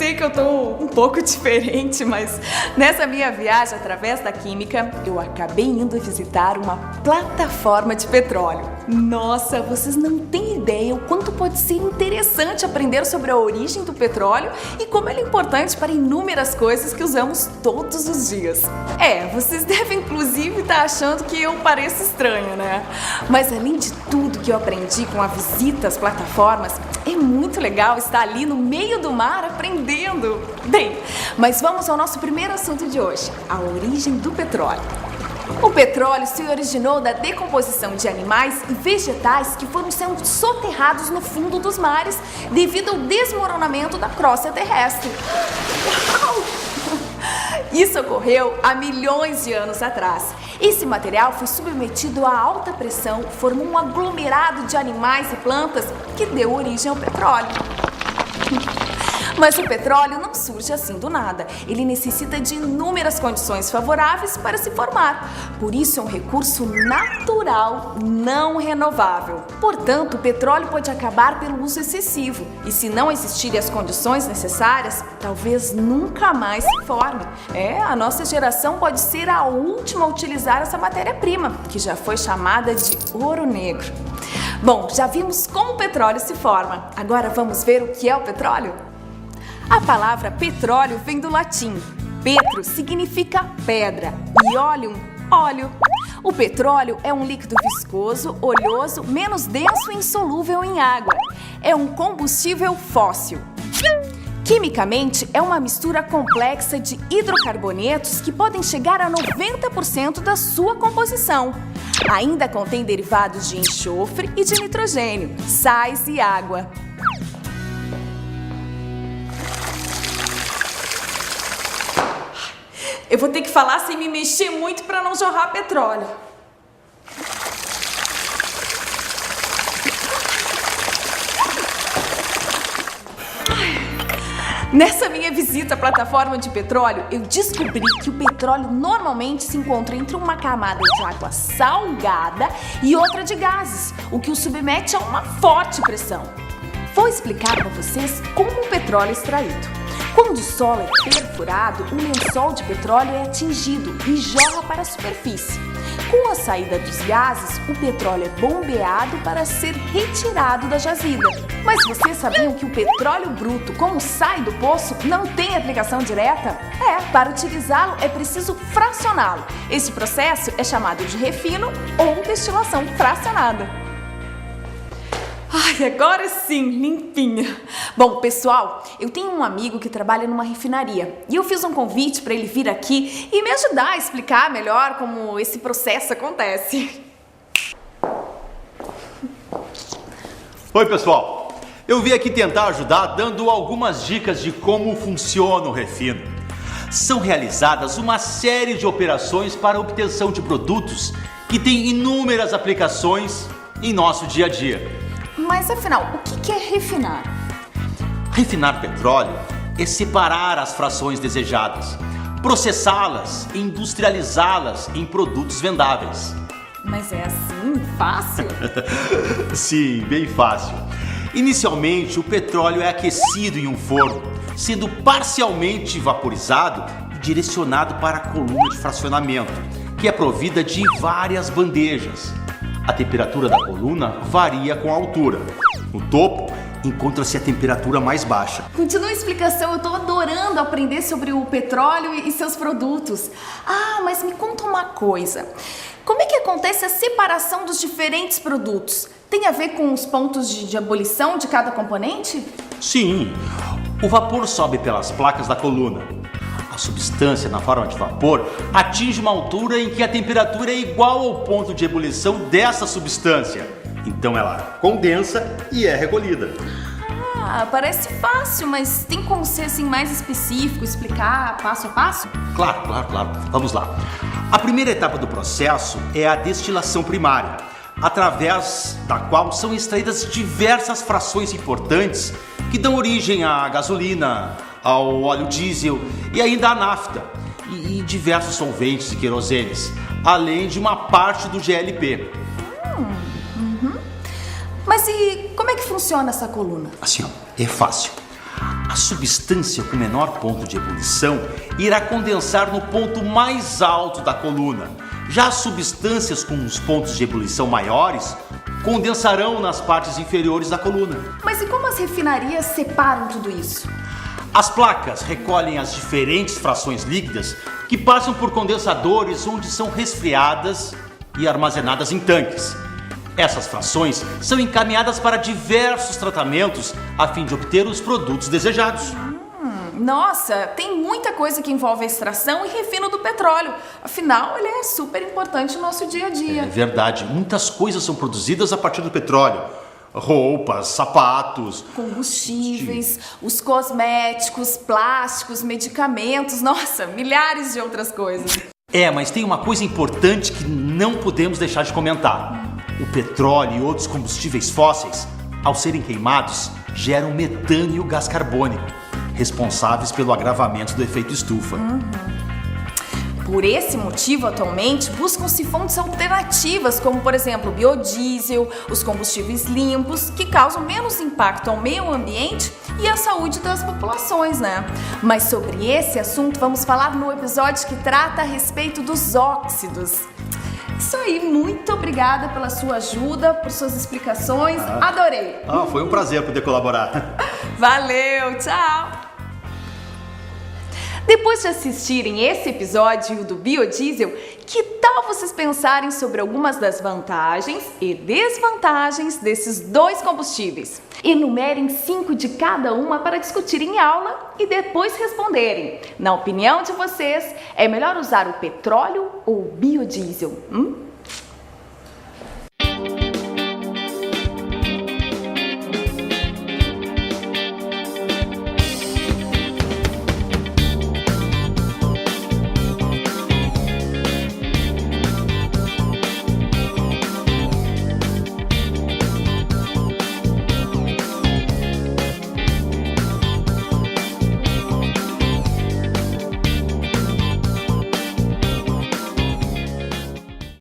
sei que eu tô um pouco diferente, mas nessa minha viagem através da química, eu acabei indo visitar uma plataforma de petróleo. Nossa, vocês não têm ideia o quanto pode ser interessante aprender sobre a origem do petróleo e como ele é importante para inúmeras coisas que usamos todos os dias. Vocês devem inclusive estar achando que eu pareço estranha, né? Mas além de tudo que eu aprendi com a visita às plataformas, é muito legal estar ali no meio do mar aprendendo. Bem, mas vamos ao nosso primeiro assunto de hoje, a origem do petróleo. O petróleo se originou da decomposição de animais e vegetais que foram sendo soterrados no fundo dos mares devido ao desmoronamento da crosta terrestre. Uau! Isso ocorreu há milhões de anos atrás. Esse material foi submetido a alta pressão, formou um aglomerado de animais e plantas que deu origem ao petróleo. Mas o petróleo não surge assim do nada. Ele necessita de inúmeras condições favoráveis para se formar. Por isso é um recurso natural, não renovável. Portanto, o petróleo pode acabar pelo uso excessivo. E se não existirem as condições necessárias, talvez nunca mais se forme. A nossa geração pode ser a última a utilizar essa matéria-prima, que já foi chamada de ouro negro. Bom, já vimos como o petróleo se forma. Agora vamos ver o que é o petróleo? A palavra petróleo vem do latim. Petro significa pedra e oleum, óleo. O petróleo é um líquido viscoso, oleoso, menos denso e insolúvel em água. É um combustível fóssil. Quimicamente, é uma mistura complexa de hidrocarbonetos que podem chegar a 90% da sua composição. Ainda contém derivados de enxofre e de nitrogênio, sais e água. Eu vou ter que falar sem me mexer muito para não jorrar petróleo. Nessa minha visita à plataforma de petróleo, eu descobri que o petróleo normalmente se encontra entre uma camada de água salgada e outra de gases, o que o submete a uma forte pressão. Vou explicar para vocês como o petróleo é extraído. Quando o solo é perfurado, um lençol de petróleo é atingido e jorra para a superfície. Com a saída dos gases, o petróleo é bombeado para ser retirado da jazida. Mas vocês sabiam que o petróleo bruto, como sai do poço, não tem aplicação direta? Para utilizá-lo é preciso fracioná-lo. Esse processo é chamado de refino ou destilação fracionada. Agora sim, limpinha. Bom, pessoal, eu tenho um amigo que trabalha numa refinaria e eu fiz um convite para ele vir aqui e me ajudar a explicar melhor como esse processo acontece. Oi, pessoal. Eu vim aqui tentar ajudar dando algumas dicas de como funciona o refino. São realizadas uma série de operações para a obtenção de produtos que têm inúmeras aplicações em nosso dia a dia. Mas afinal, o que é refinar? Refinar petróleo é separar as frações desejadas, processá-las e industrializá-las em produtos vendáveis. Mas é assim, fácil? Sim, bem fácil. Inicialmente, o petróleo é aquecido em um forno, sendo parcialmente vaporizado e direcionado para a coluna de fracionamento, que é provida de várias bandejas. A temperatura da coluna varia com a altura. No topo, encontra-se a temperatura mais baixa. Continua a explicação, eu estou adorando aprender sobre o petróleo e seus produtos. Mas me conta uma coisa. Como é que acontece a separação dos diferentes produtos? Tem a ver com os pontos de ebulição de cada componente? Sim, o vapor sobe pelas placas da coluna. A substância na forma de vapor atinge uma altura em que a temperatura é igual ao ponto de ebulição dessa substância. Então ela condensa e é recolhida. Parece fácil, mas tem como ser assim mais específico, explicar passo a passo? Claro. Vamos lá. A primeira etapa do processo é a destilação primária, através da qual são extraídas diversas frações importantes que dão origem à gasolina, ao óleo diesel e ainda à nafta e diversos solventes e querosenes, além de uma parte do GLP. Mas e como é que funciona essa coluna? Assim, é fácil. A substância com menor ponto de ebulição irá condensar no ponto mais alto da coluna. Já as substâncias com os pontos de ebulição maiores condensarão nas partes inferiores da coluna. Mas e como as refinarias separam tudo isso? As placas recolhem as diferentes frações líquidas que passam por condensadores onde são resfriadas e armazenadas em tanques. Essas frações são encaminhadas para diversos tratamentos a fim de obter os produtos desejados. Nossa, tem muita coisa que envolve a extração e refino do petróleo. Afinal, ele é super importante no nosso dia a dia. É verdade, muitas coisas são produzidas a partir do petróleo. Roupas, sapatos, combustíveis, os cosméticos, plásticos, medicamentos, nossa, milhares de outras coisas. Mas tem uma coisa importante que não podemos deixar de comentar. O petróleo e outros combustíveis fósseis, ao serem queimados, geram metano e o gás carbônico, responsáveis pelo agravamento do efeito estufa. Por esse motivo, atualmente, buscam-se fontes alternativas, como, por exemplo, o biodiesel, os combustíveis limpos, que causam menos impacto ao meio ambiente e à saúde das populações, né? Mas sobre esse assunto vamos falar no episódio que trata a respeito dos óxidos. Isso aí, muito obrigada pela sua ajuda, por suas explicações, adorei! Foi um prazer poder colaborar. Valeu, tchau! Depois de assistirem esse episódio do biodiesel, que tal vocês pensarem sobre algumas das vantagens e desvantagens desses dois combustíveis? Enumerem 5 de cada uma para discutir em aula e depois responderem. Na opinião de vocês, é melhor usar o petróleo ou o biodiesel?